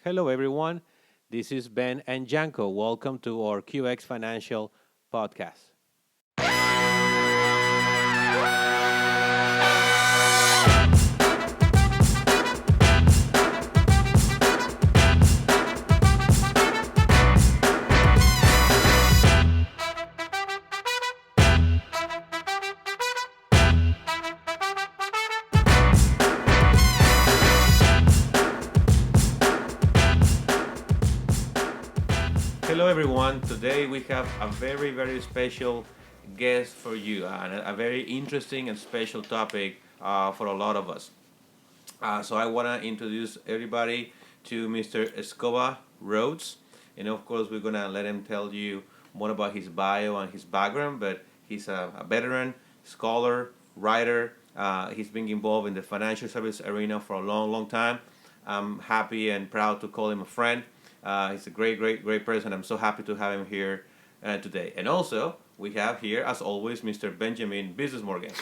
Hello, everyone. This is Ben and Janko. Welcome to our QX Financial podcast. Hello, everyone. Today we have a very, very special guest for you and a very interesting and special topic for a lot of us. So I want to introduce everybody to Mr. Scoba Rhodes. And of course, we're going to let him tell you more about his bio and his background, but he's a veteran, scholar, writer. He's been involved in the financial service arena for a long, long time. I'm happy and proud to call him a friend. He's a great, great, great person. I'm so happy to have him here today. And also, we have here, as always, Mr. Benjamin Business Morgan.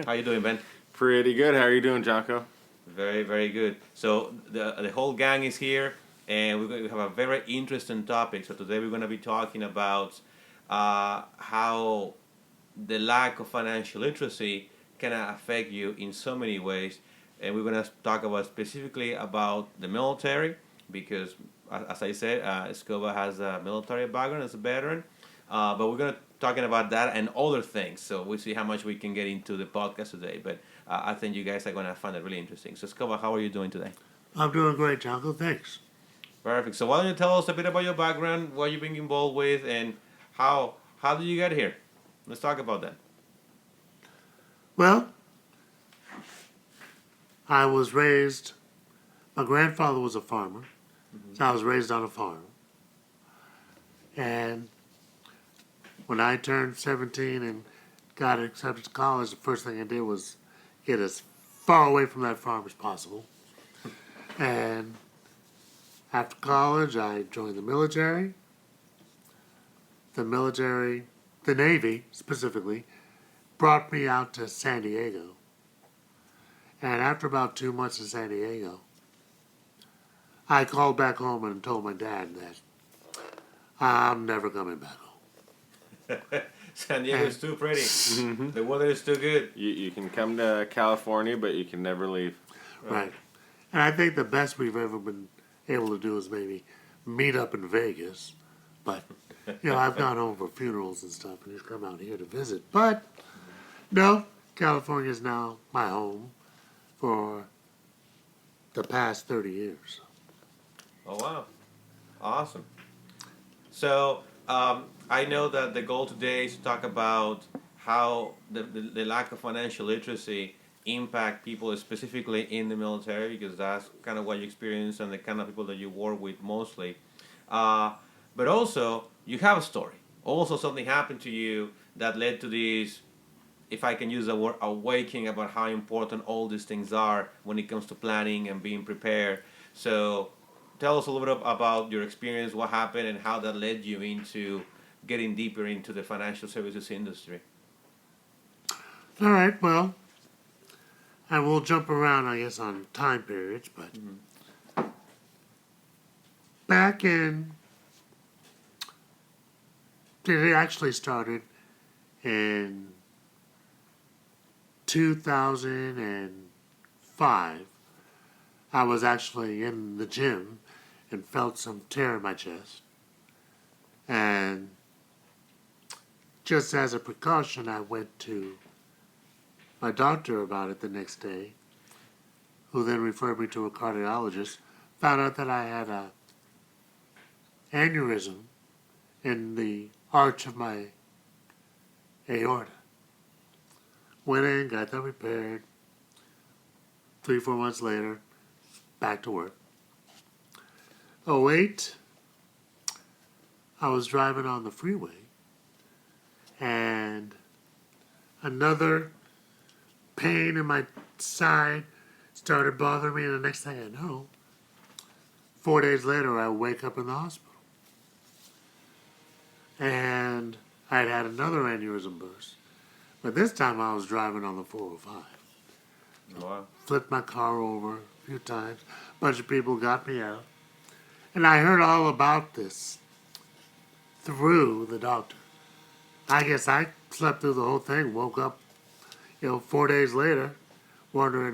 How you doing, Ben? Pretty good. How are you doing, Jocko? Very, very good. So the whole gang is here, and we have a very interesting topic. So today we're going to be talking about how the lack of financial literacy can affect you in so many ways. And we're going to talk about specifically about the military, because as I said, Scoba has a military background as a veteran. But we're going to talking about that and other things. So we'll see how much we can get into the podcast today. But I think you guys are going to find it really interesting. So Scoba, how are you doing today? I'm doing great, Janko. Thanks. Perfect. So why don't you tell us a bit about your background, what you've been involved with, and how did you get here? Let's talk about that. Well, I was raised, my grandfather was a farmer, so I was raised on a farm. And when I turned 17 and got accepted to college, the first thing I did was get as far away from that farm as possible. And after college, I joined the military. The Navy specifically, brought me out to San Diego. And after about 2 months in San Diego, I called back home and told my dad that I'm never coming back home. San Diego's too pretty. The weather is too good. You can come to California, but you can never leave. Right. And I think the best we've ever been able to do is maybe meet up in Vegas. But, I've gone home for funerals and stuff, and he's come out here to visit. But, no, California is now my home for the past 30 years. Oh, wow. Awesome. So I know that the goal today is to talk about how the lack of financial literacy impact people specifically in the military, because that's kind of what you experience and the kind of people that you work with mostly. But also, you have a story. Also, something happened to you that led to this, if I can use the word, awakening about how important all these things are when it comes to planning and being prepared. So tell us a little bit about your experience, what happened, and how that led you into getting deeper into the financial services industry. All right, well, I will jump around, I guess, on time periods, but back in, it actually started in 2005. I was actually in the gym and felt some tear in my chest. And just as a precaution, I went to my doctor about it the next day, who then referred me to a cardiologist, found out that I had a aneurysm in the arch of my aorta. Went in, got that repaired. 3-4 months later, back to work. '08, I was driving on the freeway, and another pain in my side started bothering me, and the next thing I know, 4 days later, I wake up in the hospital. And I'd had another aneurysm burst, but this time I was driving on the 405. Wow. Flipped my car over a few times. A bunch of people got me out. And I heard all about this through the doctor. I guess I slept through the whole thing, woke up, 4 days later, wondering,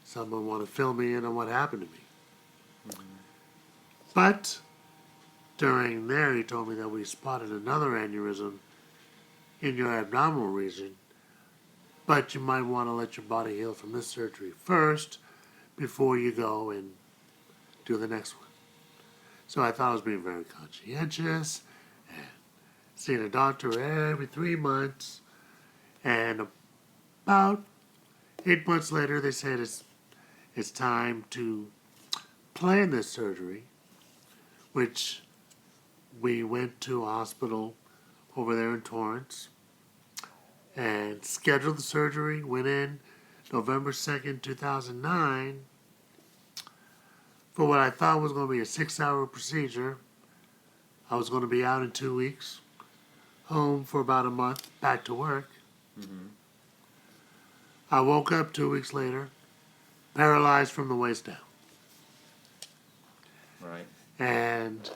someone want to fill me in on what happened to me. But during there, he told me that we spotted another aneurysm in your abdominal region, but you might want to let your body heal from this surgery first before you go and do the next one. So I thought I was being very conscientious and seeing a doctor every 3 months. And about 8 months later, they said it's time to plan this surgery, which we went to a hospital over there in Torrance and scheduled the surgery. Went in November 2nd, 2009 for what I thought was going to be a 6-hour procedure. I was going to be out in 2 weeks, home for about a month, back to work. I woke up 2 weeks later, paralyzed from the waist down. Right. And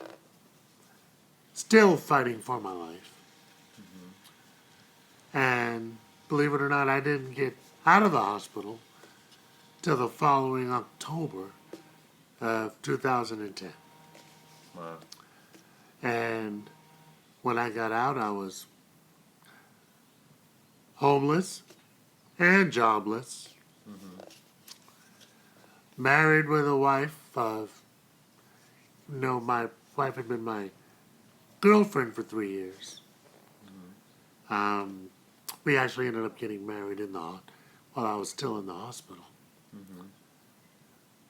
still fighting for my life. And believe it or not, I didn't get out of the hospital till the following October of 2010. Wow. And when I got out, I was homeless and jobless. Married with a wife of, my wife had been my girlfriend for 3 years. We actually ended up getting married while I was still in the hospital.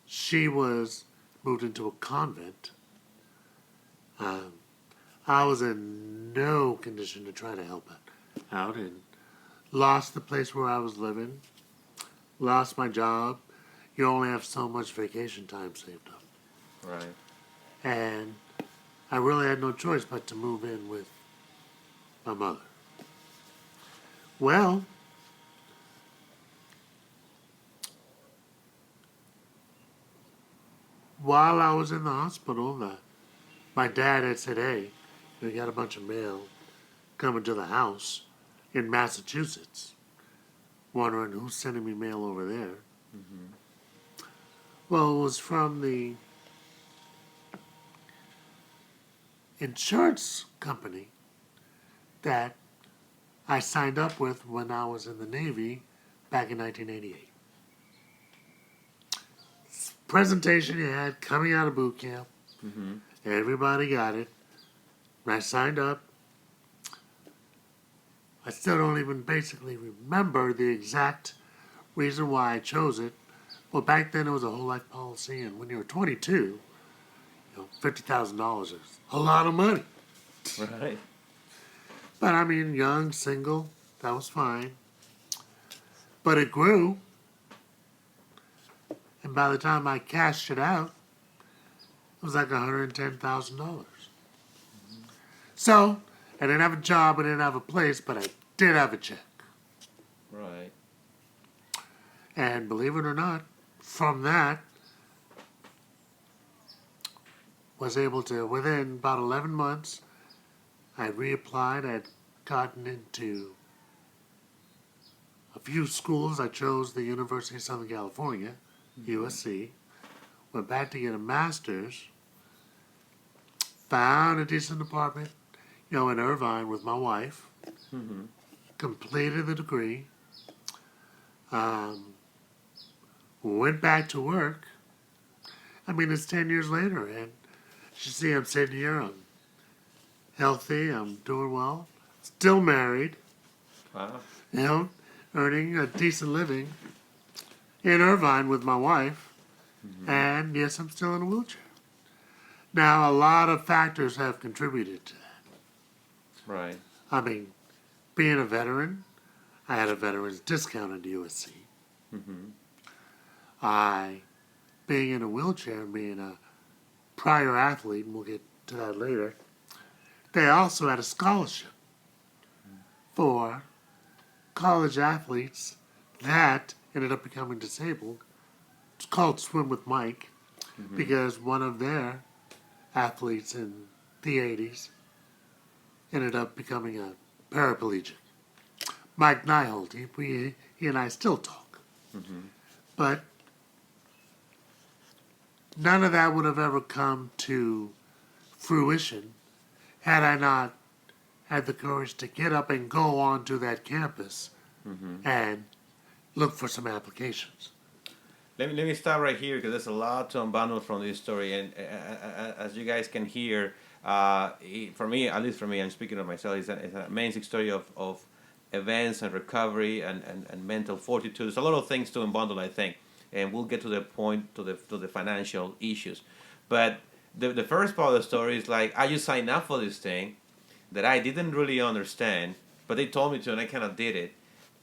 She was moved into a convent. I was in no condition to try to help out and lost the place where I was living, lost my job. You only have so much vacation time saved up. Right. And I really had no choice but to move in with my mother. Well, while I was in the hospital, my dad had said, hey, we got a bunch of mail coming to the house in Massachusetts. Wondering who's sending me mail over there. Well, it was from the insurance company that I signed up with when I was in the Navy back in 1988. Presentation you had coming out of boot camp. Everybody got it. When I signed up, I still don't even basically remember the exact reason why I chose it. Well, back then it was a whole life policy, and when you were 22, $50,000 is a lot of money. Right. But I mean, young, single, that was fine. But it grew, and by the time I cashed it out, it was like $110,000. So, I didn't have a job, I didn't have a place, but I did have a check. Right. And believe it or not, from that, was able to, within about 11 months, I reapplied. I had gotten into a few schools. I chose the University of Southern California, USC. Went back to get a master's. Found a decent apartment, in Irvine with my wife. Completed the degree. Went back to work. I mean, it's 10 years later, and you see, I'm sitting here, I'm healthy, I'm doing well, still married, Wow. earning a decent living in Irvine with my wife, and yes, I'm still in a wheelchair. Now, a lot of factors have contributed to that. Right. I mean, being a veteran, I had a veteran's discount at USC. Being in a wheelchair, being a prior athlete, and we'll get to that later, they also had a scholarship for college athletes that ended up becoming disabled. It's called Swim with Mike. because one of their athletes in the 80s ended up becoming a paraplegic. Mike Nyholt, he and I still talk. But none of that would have ever come to fruition had I not had the courage to get up and go onto that campus and look for some applications. Let me stop right here because there's a lot to unbundle from this story, and as you guys can hear, for me, at least for me, I'm speaking of myself, it's an amazing story of events and recovery and mental fortitude. There's a lot of things to unbundle, I think, and we'll get to the point to the financial issues. But the first part of the story is like I just signed up for this thing that I didn't really understand, but they told me to, and I kind of did it,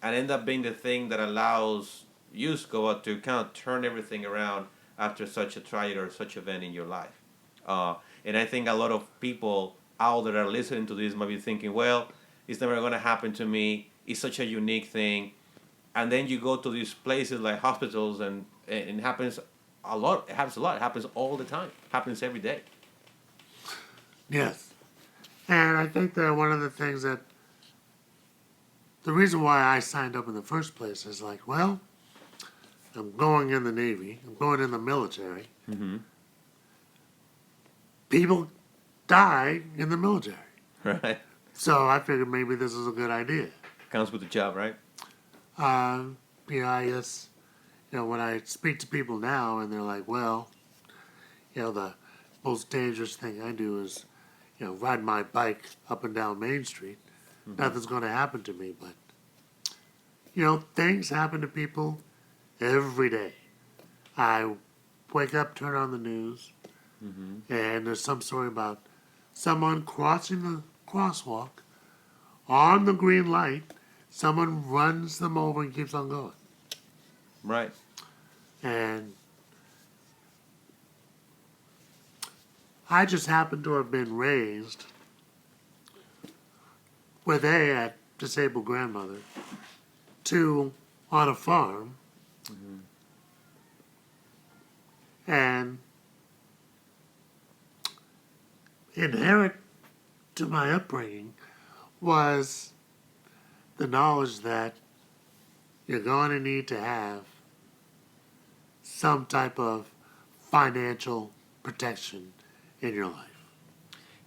and end up being the thing that allows you, Scoba, to kind of turn everything around after such a tragedy or such event in your life. And I think a lot of people out there are listening to this might be thinking, well, it's never going to happen to me. It's such a unique thing. And then you go to these places like hospitals, and it happens a lot. It happens a lot. It happens all the time. It happens every day. Yes. And I think that one of the things that the reason why I signed up in the first place is like, well, I'm going in the Navy, I'm going in the military. People die in the military. Right. So I figured maybe this is a good idea. Comes with the job, right? I guess, when I speak to people now and they're like, well, the most dangerous thing I do is, ride my bike up and down Main Street. Nothing's going to happen to me, but, things happen to people every day. I wake up, turn on the news, and there's some story about someone crossing the crosswalk on the green light. Someone runs them over and keeps on going. Right. And I just happen to have been raised with a disabled grandmother, two on a farm, and inherent to my upbringing was the knowledge that you're going to need to have some type of financial protection in your life.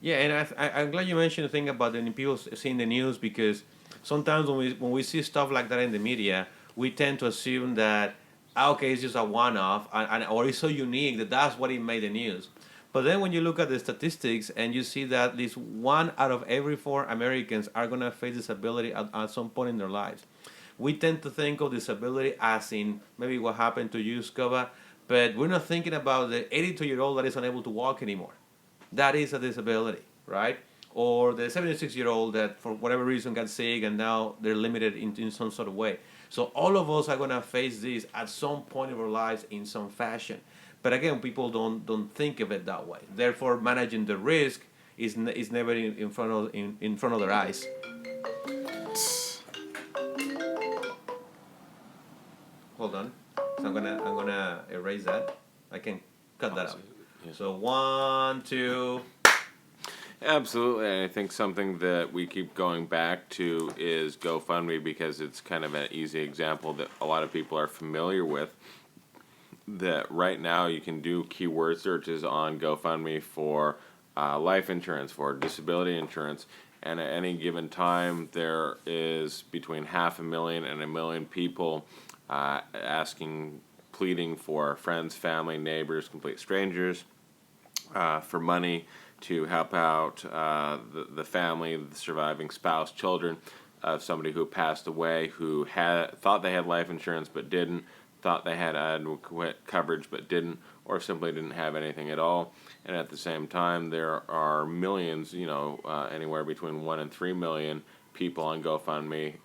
Yeah, and I'm glad you mentioned the thing about the people seeing the news, because sometimes when we see stuff like that in the media, we tend to assume that okay, it's just a one-off, or it's so unique that that's what it made the news. But then when you look at the statistics and you see that at least 1 out of every 4 Americans are going to face disability at some point in their lives, we tend to think of disability as in maybe what happened to you, Scoba, but we're not thinking about the 82-year-old that is unable to walk anymore. That is a disability, right? Or the 76-year-old that for whatever reason got sick and now they're limited in some sort of way. So all of us are going to face this at some point of our lives in some fashion. But again, people don't think of it that way. Therefore, managing the risk is never in front of their eyes. Hold on. So I'm gonna erase that. I can cut that out. Yeah. So 1, 2. Absolutely. I think something that we keep going back to is GoFundMe, because it's kind of an easy example that a lot of people are familiar with. That right now you can do keyword searches on GoFundMe for life insurance, for disability insurance, and at any given time there is between 500,000 and 1 million people pleading for friends, family, neighbors, complete strangers for money to help out the family, the surviving spouse, children of somebody who passed away, who thought they had life insurance but didn't, thought they had adequate coverage but didn't, or simply didn't have anything at all. And at the same time, there are millions, anywhere between 1 and 3 million people on GoFundMe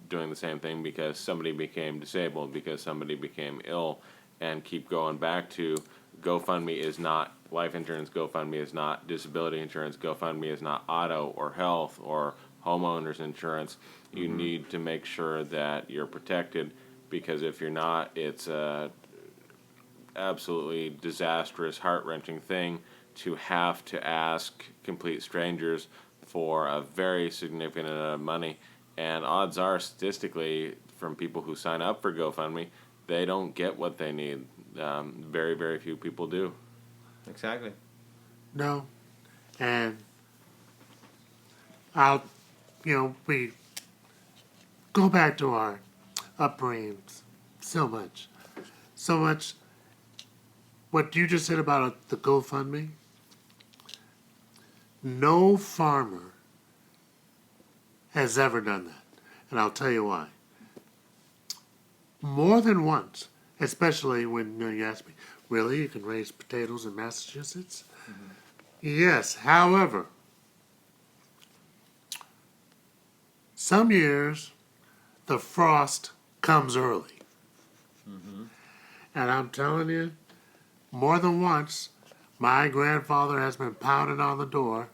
doing the same thing because somebody became disabled, because somebody became ill, and keep going back to GoFundMe is not life insurance, GoFundMe is not disability insurance, GoFundMe is not auto or health or homeowners insurance. You need to make sure that you're protected, because if you're not, it's absolutely disastrous, heart-wrenching thing to have to ask complete strangers for a very significant amount of money. And odds are, statistically, from people who sign up for GoFundMe, they don't get what they need. Very, very few people do. Exactly. No. And I'll, we go back to our upbringings so much. So much. What you just said about the GoFundMe, no farmer has ever done that. And I'll tell you why. More than once, especially when you ask me, really, you can raise potatoes in Massachusetts? Mm-hmm. Yes, however, some years the frost comes early. Mm-hmm. And I'm telling you, more than once, my grandfather has been pounding on the door,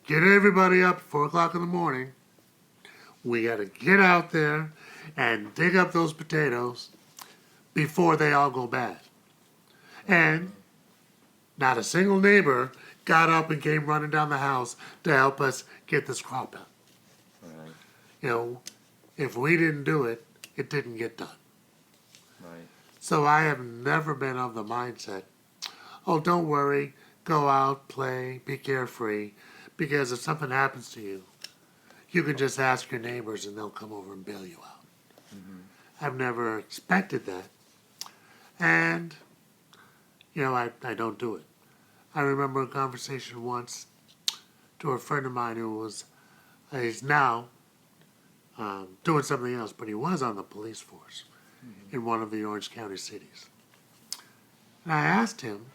get everybody up at 4 o'clock in the morning. We got to get out there and dig up those potatoes before they all go bad. And not a single neighbor got up and came running down the house to help us get this crop out. Right. If we didn't do it, it didn't get done. Right. So I have never been of the mindset, oh, don't worry, go out, play, be carefree, because if something happens to you, you can just ask your neighbors and they'll come over and bail you out. Mm-hmm. I've never expected that. And, I don't do it. I remember a conversation once to a friend of mine who he's now doing something else, but he was on the police force in one of the Orange County cities. And I asked him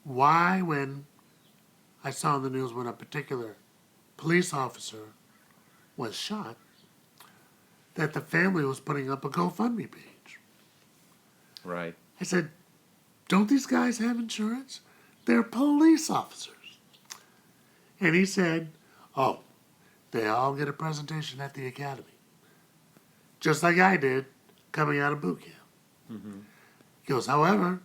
why, when I saw in the news when a particular police officer was shot, that the family was putting up a GoFundMe page. Right. I said, don't these guys have insurance? They're police officers. And he said, oh, they all get a presentation at the academy. Just like I did coming out of boot camp. Mm-hmm. He goes, however,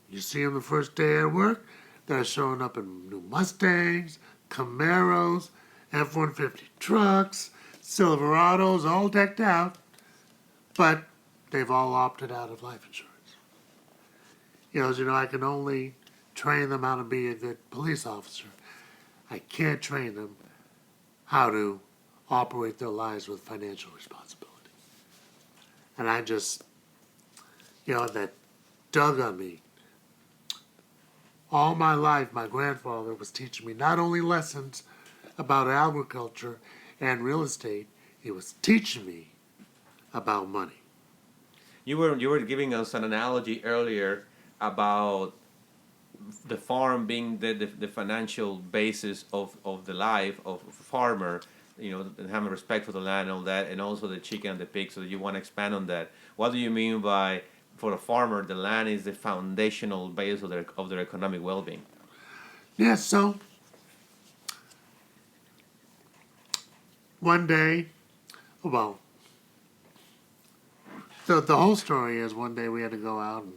you see them the first day at work, they're showing up in new Mustangs, Camaros, F-150 trucks, Silverados, all decked out, but they've all opted out of life insurance. I can only train them how to be a good police officer. I can't train them how to operate their lives with financial responsibility. And I just, that dug on me. All my life, my grandfather was teaching me not only lessons about agriculture and real estate, he was teaching me about money. You were giving us an analogy earlier about the farm being the financial basis of the life of a farmer, and having respect for the land and all that, and also the chicken and the pig. So you want to expand on that. What do you mean by, for a farmer, the land is the foundational base of their economic well-being? Yeah, so one day, well, the whole story is one day we had to go out, and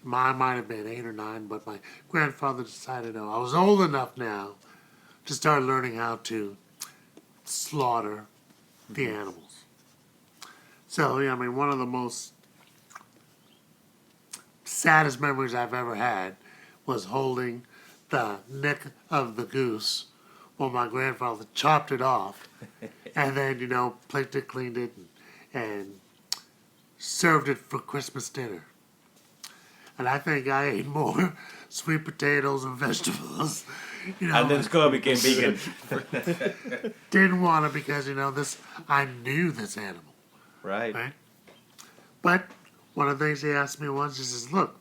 I might have been 8 or 9, but my grandfather decided, I was old enough now to start learning how to slaughter the animals. So, one of the most saddest memories I've ever had was holding the neck of the goose while my grandfather chopped it off and then, picked it, cleaned it, and served it for Christmas dinner. And I think I ate more sweet potatoes and vegetables. And then Scoba became vegan. Didn't want it because, I knew this animal. Right. But one of the things he asked me once, he says, look,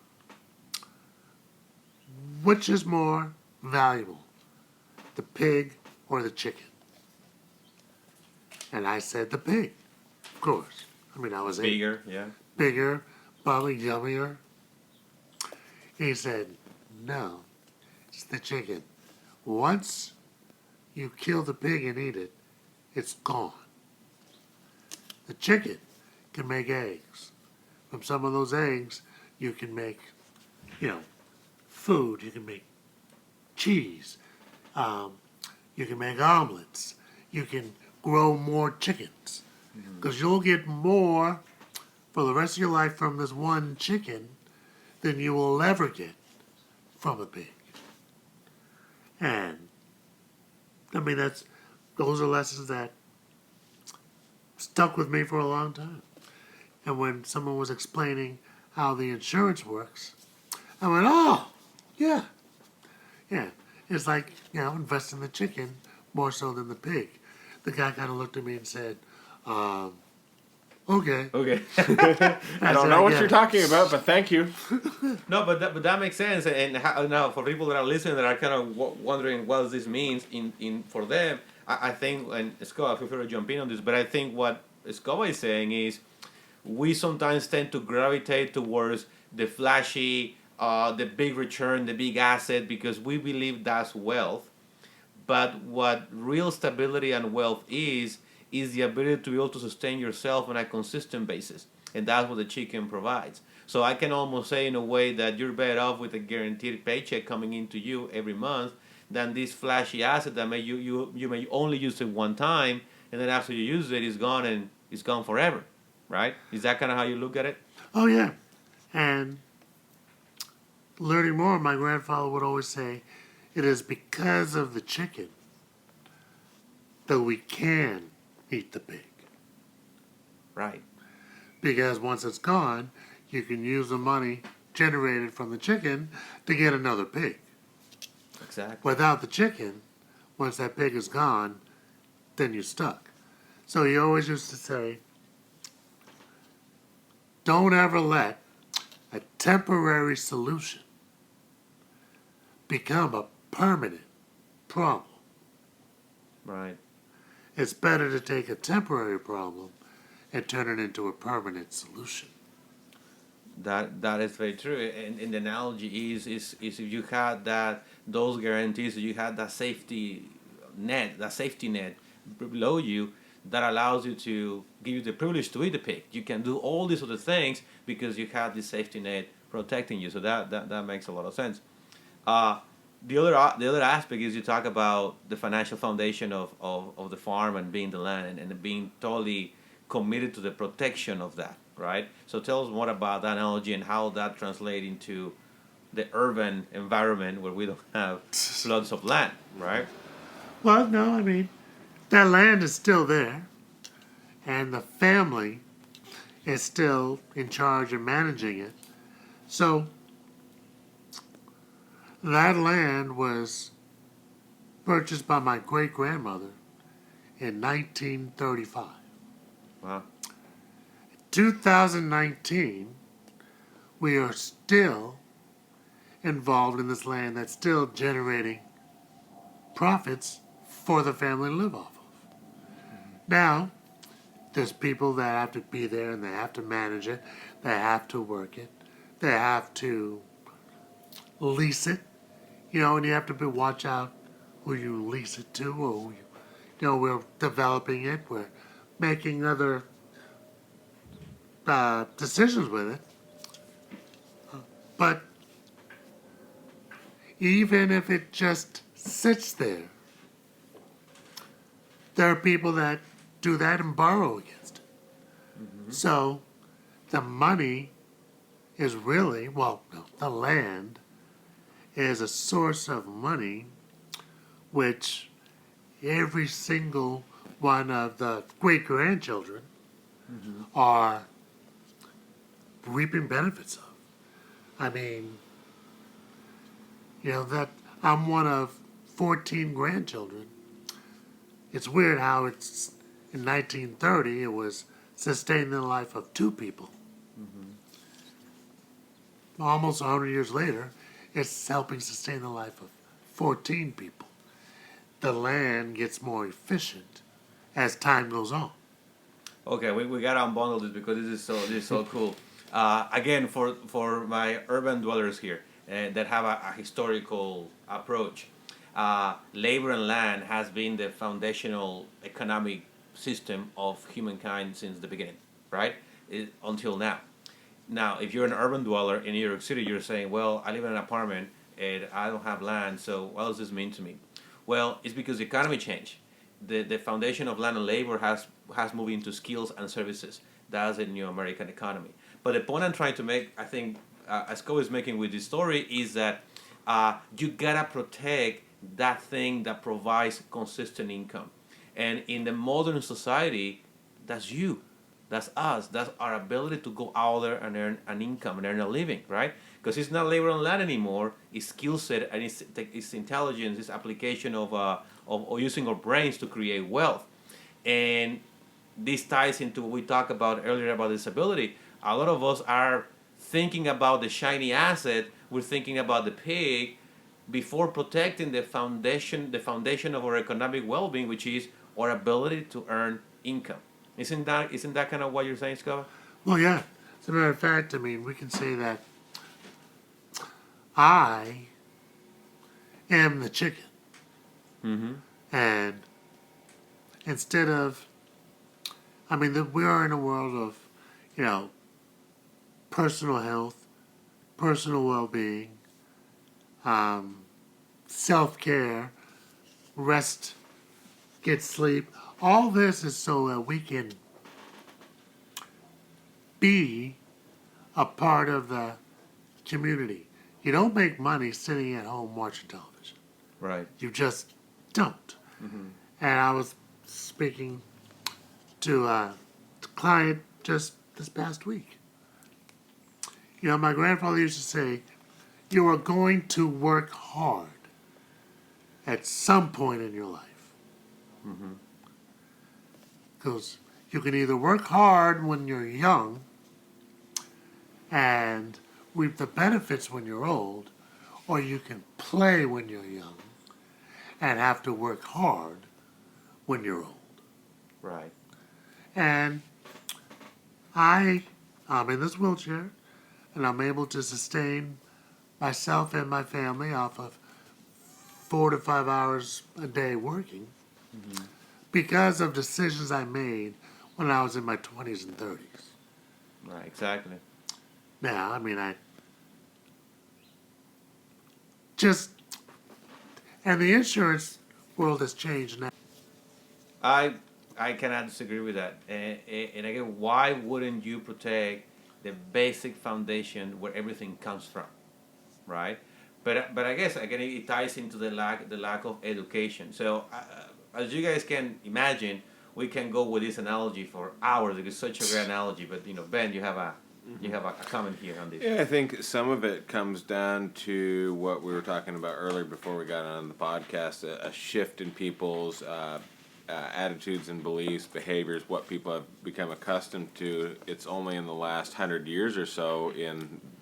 which is more valuable, the pig or the chicken? And I said the pig, of course. I was bigger, yeah. Bigger, probably yummier. He said, no, it's the chicken. Once you kill the pig and eat it, it's gone. The chicken can make eggs, From some of those eggs, you can make, you know, food. You can make cheese. Um, you can make omelets. You can grow more chickens. Because you'll get more for the rest of your life from this one chicken than you will ever get from a pig. And I mean, those are lessons that stuck with me for a long time. And when someone was explaining how the insurance works, I went, oh, yeah, yeah. It's like, invest in the chicken more so than the pig. The guy kind of looked at me and said, okay. Okay. I don't know what you're talking about, but thank you. No, but that makes sense. And now for people that are listening that are kind of wondering what this means in for them, I think, and Scoba, feel free to jump in on this, but I think what Scoba is saying is we sometimes tend to gravitate towards the flashy, the big return, the big asset, because we believe that's wealth. But what real stability and wealth is the ability to be able to sustain yourself on a consistent basis. And that's what the chicken provides. So I can almost say in a way that you're better off with a guaranteed paycheck coming into you every month than this flashy asset that you may only use it one time, and then after you use it, it's gone and it's gone forever, right? Is that kind of how you look at it? Oh, yeah. And learning more, my grandfather would always say, it is because of the chicken that we can eat the pig. Right. Because once it's gone, you can use the money generated from the chicken to get another pig. Exactly. Without the chicken, once that pig is gone, then you're stuck. So he always used to say, don't ever let a temporary solution become a permanent problem. Right. It's better to take a temporary problem and turn it into a permanent solution. That is very true. And the analogy is if you had those guarantees, you had that safety net below you that allows you to give you the privilege to eat the pig. You can do all these other things because you have this safety net protecting you. So that makes a lot of sense. The other aspect is you talk about the financial foundation of the farm and being the land and being totally committed to the protection of that, right? So tell us more about that analogy and how that translates into the urban environment where we don't have floods of land, right? Well, no, I mean, that land is still there, and the family is still in charge of managing it. So that land was purchased by my great grandmother in 1935. Wow. 2019, we are still involved in this land that's still generating profits for the family to live off of. Now, there's people that have to be there and they have to manage it, they have to work it, they have to lease it, and you have to watch out who you lease it to, or who we're developing it, we're making other decisions with it. But even if it just sits there, there are people that do that and borrow against it. Mm-hmm. So the money is really, the land is a source of money which every single one of the great-grandchildren are reaping benefits of. I mean, that I'm one of 14 grandchildren. It's weird how it's in 1930 it was sustaining the life of 2 people. Almost 100 years later, it's helping sustain the life of 14 people. The land gets more efficient as time goes on. Okay, we gotta unbundle this because this is so cool. Again, for my urban dwellers here that have a historical approach, labor and land has been the foundational economic system of humankind since the beginning, right? Until now. Now, if you're an urban dweller in New York City, you're saying, well, I live in an apartment and I don't have land, so what does this mean to me? Well, it's because the economy changed. The foundation of land and labor has moved into skills and services. That's the new American economy. But the point I'm trying to make, I think, as Scoba is making with this story, is that you gotta protect that thing that provides consistent income. And in the modern society, that's you. That's us. That's our ability to go out there and earn an income and earn a living, right? Because it's not labor and land anymore. It's skill set and it's intelligence. It's application of using our brains to create wealth. And this ties into what we talked about earlier about disability. A lot of us are thinking about the shiny asset. We're thinking about the pig before protecting the foundation of our economic well-being, which is our ability to earn income. Isn't that kind of what you're saying, Scott? Well, yeah. As a matter of fact, I mean, we can say that I am the chicken. Mm-hmm. And instead of, I mean, we are in a world of, you know, personal health, personal well-being, self-care, rest, get sleep. All this is so that we can be a part of the community. You don't make money sitting at home watching television. Right. You just don't. Mm-hmm. And I was speaking to a client just this past week. You know, my grandfather used to say, you are going to work hard at some point in your life. Mm-hmm. Because you can either work hard when you're young and reap the benefits when you're old, or you can play when you're young and have to work hard when you're old. Right. And I'm in this wheelchair and I'm able to sustain myself and my family off of 4 to 5 hours a day working Mm-hmm. because of decisions I made when I was in my 20s and 30s. Right. Exactly. Now, I mean, I just, and the insurance world has changed now. I cannot disagree with that. And again, why wouldn't you protect the basic foundation where everything comes from, right? But I guess again it ties into the lack of education. So as you guys can imagine, we can go with this analogy for hours. It is such a great analogy. But Ben, you have a comment here on this. Yeah, I think some of it comes down to what we were talking about earlier before we got on the podcast, a shift in people's attitudes and beliefs, behaviors, what people have become accustomed to. It's only in the last 100 years or so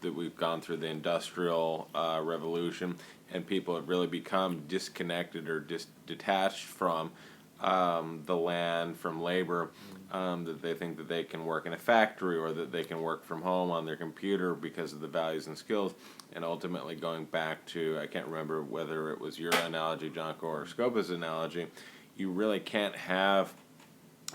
that we've gone through the industrial revolution, and people have really become disconnected or detached from the land, from labor, that they think that they can work in a factory or that they can work from home on their computer because of the values and skills. And ultimately going back to, I can't remember whether it was your analogy, Jonko, or Scoba's analogy, you really can't have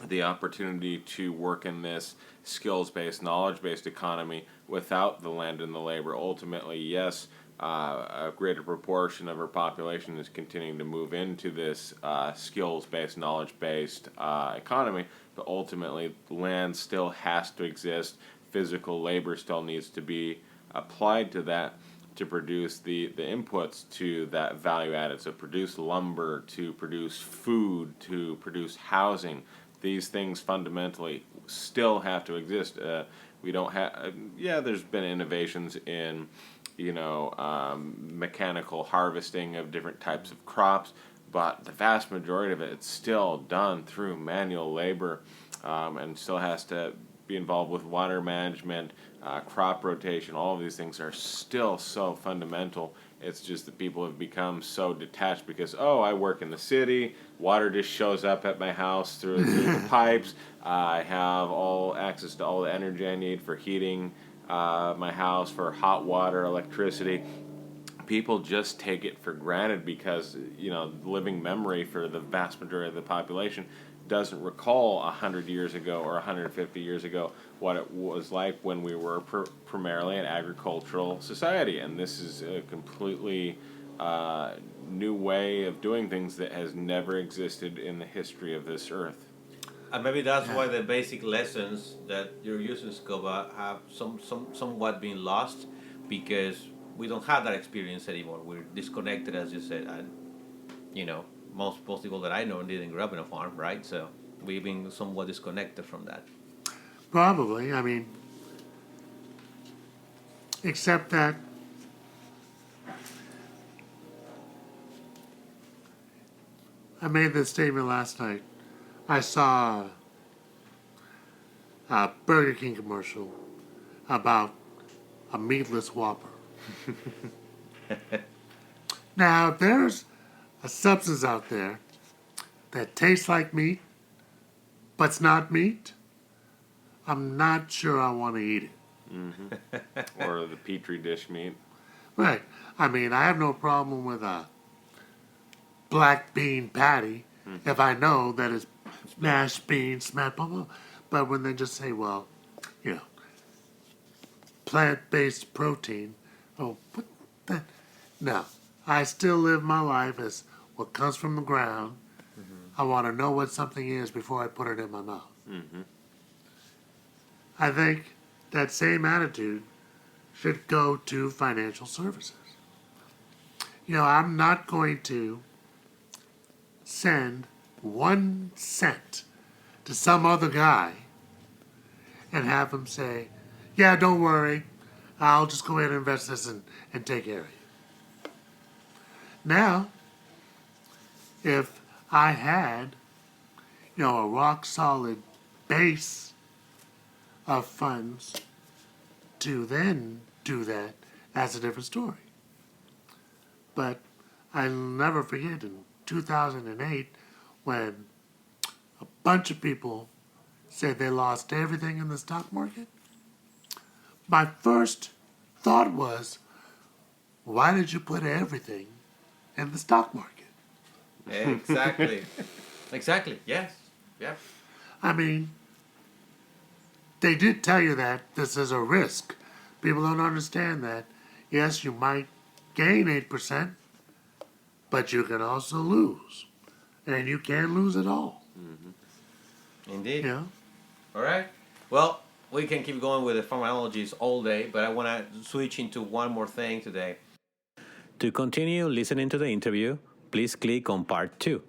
the opportunity to work in this skills-based, knowledge-based economy without the land and the labor. Ultimately, yes, a greater proportion of our population is continuing to move into this skills-based, knowledge-based economy, but ultimately land still has to exist. Physical labor still needs to be applied to that to produce the inputs to that value added. So produce lumber, to produce food, to produce housing. These things fundamentally still have to exist. We don't have, there's been innovations in, mechanical harvesting of different types of crops, but the vast majority of it's still done through manual labor, and still has to be involved with water management, crop rotation. All of these things are still so fundamental. It's just that people have become so detached because, I work in the city, water just shows up at my house through the pipes. I have all access to all the energy I need for heating my house, for hot water, electricity. People just take it for granted because, living memory for the vast majority of the population doesn't recall 100 years ago or 150 years ago what it was like when we were primarily an agricultural society. And this is a completely new way of doing things that has never existed in the history of this earth. And maybe that's why the basic lessons that you're using Scoba have somewhat been lost, because we don't have that experience anymore. We're disconnected, as you said, and most people that I know didn't grow up in a farm, right? So we've been somewhat disconnected from that. Probably. I mean, except that I made this statement last night. I saw a Burger King commercial about a meatless Whopper. Now, if there's a substance out there that tastes like meat, but's not meat, I'm not sure I want to eat it. Or the Petri dish meat. Right. I mean, I have no problem with a black bean patty if I know that it's mashed beans, smashed blah, blah. But when they just say, well, plant-based protein, oh, what the? No. I still live my life as what comes from the ground. I want to know what something is before I put it in my mouth. I think that same attitude should go to financial services. I'm not going to send 1 cent to some other guy and have him say, yeah, don't worry, I'll just go ahead and invest this and take care of you. Now, if I had, a rock solid base of funds to then do that, that's a different story. But I'll never forget in 2008 when a bunch of people said they lost everything in the stock market. My first thought was, why did you put everything in the stock market? Exactly. Exactly. Yes. Yep. I mean, they did tell you that this is a risk. People don't understand that. Yes, you might gain 8%, but you can also lose. And you can lose it all. Indeed. Yeah. All right. Well, we can keep going with the pharmacologies all day, but I want to switch into one more thing today. To continue listening to the interview, please click on part 2.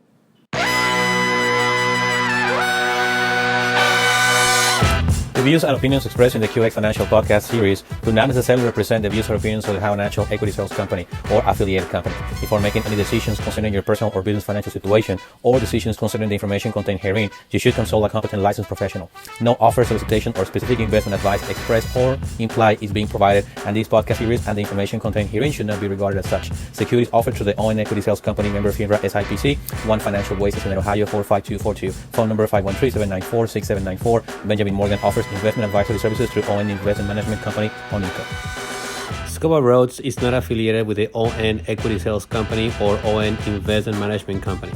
The views and opinions expressed in the QX Financial Podcast series do not necessarily represent the views or opinions of the How Natural Equity Sales Company or affiliated company. Before making any decisions concerning your personal or business financial situation or decisions concerning the information contained herein, you should consult a competent licensed professional. No offer, solicitation, or specific investment advice expressed or implied is being provided, and this podcast series and the information contained herein should not be regarded as such. Securities offered through the ON Equity Sales Company, member FINRA SIPC, One Financial Waste in Ohio 45242, phone number 513-794-6794. Benjamin Morgan offers investment advisory services through ON Investment Management Company on income. Scoba Rhodes is not affiliated with the ON Equity Sales Company or ON Investment Management Company.